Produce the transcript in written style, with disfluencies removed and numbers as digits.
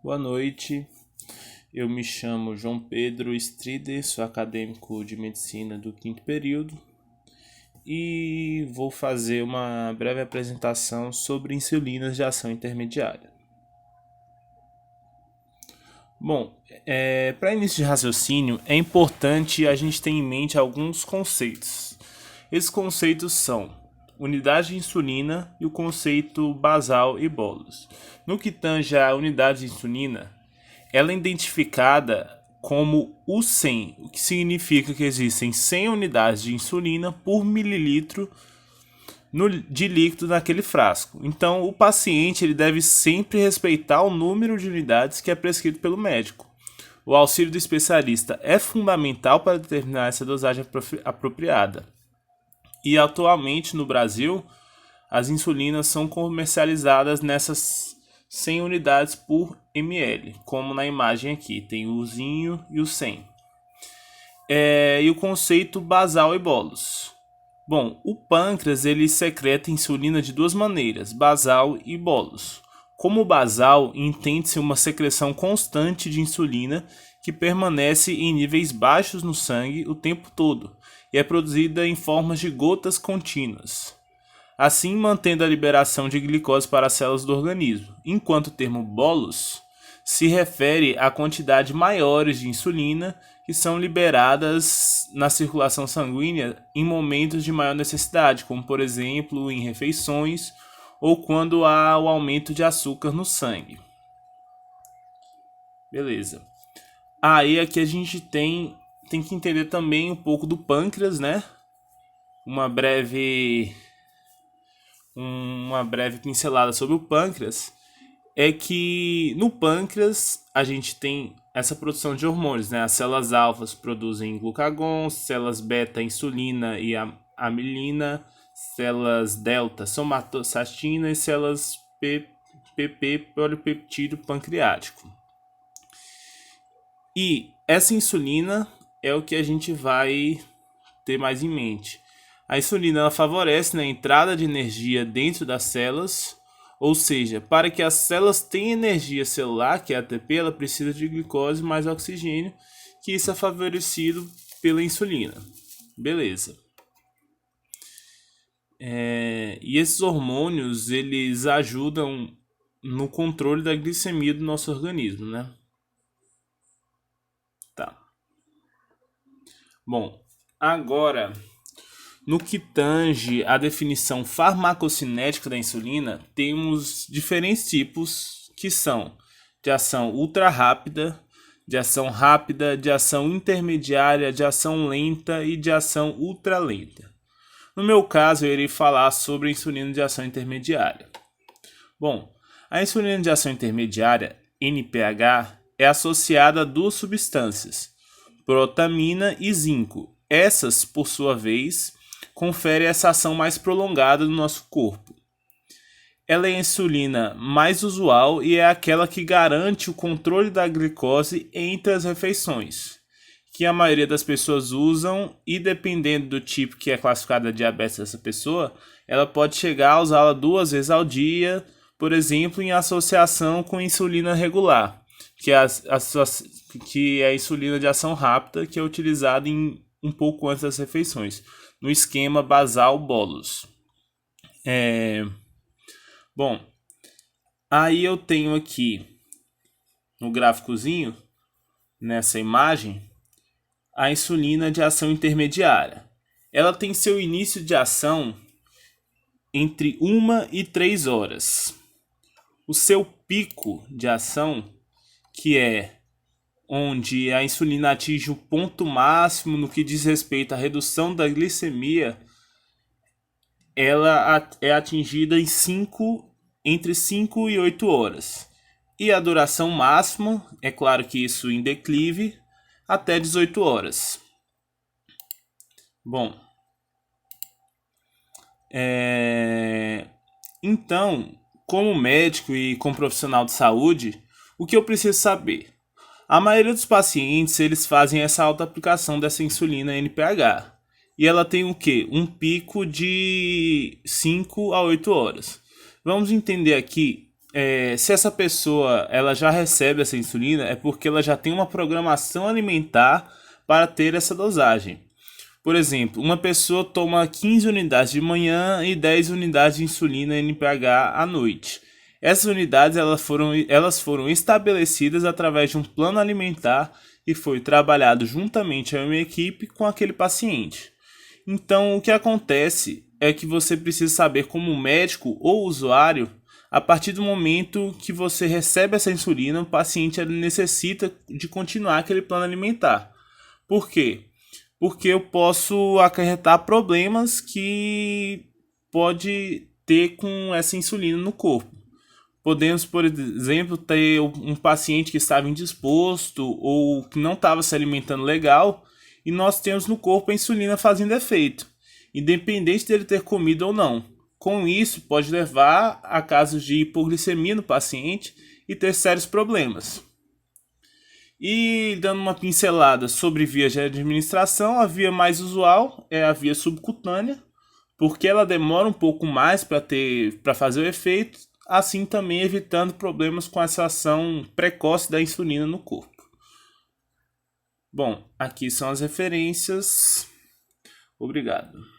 Boa noite, eu me chamo João Pedro Strider, sou acadêmico de medicina do quinto período e vou fazer uma breve apresentação sobre insulinas de ação intermediária. Bom, para início de raciocínio é importante a gente ter em mente alguns conceitos. Esses conceitos são unidade de insulina e o conceito basal e bolos. No que tange a unidade de insulina, ela é identificada como o 100, o que significa que existem 100 unidades de insulina por mililitro de líquido naquele frasco. Então, o paciente ele deve sempre respeitar o número de unidades que é prescrito pelo médico. O auxílio do especialista é fundamental para determinar essa dosagem apropriada. E atualmente no Brasil, as insulinas são comercializadas nessas 100 unidades por ml, como na imagem aqui, tem o usinho e o 100. E o conceito basal e bolos. Bom, o pâncreas ele secreta insulina de duas maneiras, basal e bolos. Como basal, entende-se uma secreção constante de insulina que permanece em níveis baixos no sangue o tempo todo e é produzida em formas de gotas contínuas, assim mantendo a liberação de glicose para as células do organismo, enquanto o termo bolos se refere a quantidades maiores de insulina que são liberadas na circulação sanguínea em momentos de maior necessidade, como por exemplo em refeições ou quando há o aumento de açúcar no sangue. Beleza. Aí aqui a gente tem que entender também um pouco do pâncreas, né? Uma breve pincelada sobre o pâncreas é que no pâncreas a gente tem essa produção de hormônios, né? As células alfas produzem glucagon, células beta insulina e amilina, células delta somatostatina e células PP polipeptídeo pancreático. E essa insulina é o que a gente vai ter mais em mente. A insulina ela favorece a entrada de energia dentro das células, ou seja, para que as células tenham energia celular, que é ATP, ela precisa de glicose mais oxigênio, que isso é favorecido pela insulina. Beleza. E esses hormônios, eles ajudam no controle da glicemia do nosso organismo, né? Tá. Bom, agora, no que tange a definição farmacocinética da insulina, temos diferentes tipos que são de ação ultra rápida, de ação intermediária, de ação lenta e de ação ultra lenta. No meu caso, eu irei falar sobre a insulina de ação intermediária. Bom, a insulina de ação intermediária, NPH, é associada a duas substâncias, protamina e zinco. Essas, por sua vez, conferem essa ação mais prolongada no nosso corpo. Ela é a insulina mais usual e é aquela que garante o controle da glicose entre as refeições, que a maioria das pessoas usam e dependendo do tipo que é classificada a diabetes dessa pessoa, ela pode chegar a usá-la 2 vezes ao dia, por exemplo, em associação com insulina regular, que é a insulina de ação rápida, que é utilizada um pouco antes das refeições, no esquema basal bolos. Bom, aí eu tenho aqui no gráficozinho, nessa imagem, a insulina de ação intermediária. Ela tem seu início de ação entre 1 e 3 horas. O seu pico de ação, que é onde a insulina atinge o ponto máximo no que diz respeito à redução da glicemia, ela é atingida entre 5 e 8 horas. E a duração máxima, é claro que isso em declive, até 18 horas. Bom, então, como médico e como profissional de saúde, o que eu preciso saber? A maioria dos pacientes, eles fazem essa autoaplicação dessa insulina NPH. E ela tem o quê? Um pico de 5 a 8 horas. Vamos entender aqui se essa pessoa ela já recebe essa insulina, é porque ela já tem uma programação alimentar para ter essa dosagem. Por exemplo, uma pessoa toma 15 unidades de manhã e 10 unidades de insulina NPH à noite. Essas unidades elas foram estabelecidas através de um plano alimentar e foi trabalhado juntamente a uma equipe com aquele paciente. Então, o que acontece é que você precisa saber, como médico ou usuário, a partir do momento que você recebe essa insulina, o paciente ele necessita de continuar aquele plano alimentar. Por quê? Porque eu posso acarretar problemas que pode ter com essa insulina no corpo. Podemos, por exemplo, ter um paciente que estava indisposto ou que não estava se alimentando legal e nós temos no corpo a insulina fazendo efeito, independente dele ter comido ou não. Com isso, pode levar a casos de hipoglicemia no paciente e ter sérios problemas. E dando uma pincelada sobre vias de administração, a via mais usual é a via subcutânea, porque ela demora um pouco mais para fazer o efeito, assim também evitando problemas com essa ação precoce da insulina no corpo. Bom, aqui são as referências. Obrigado.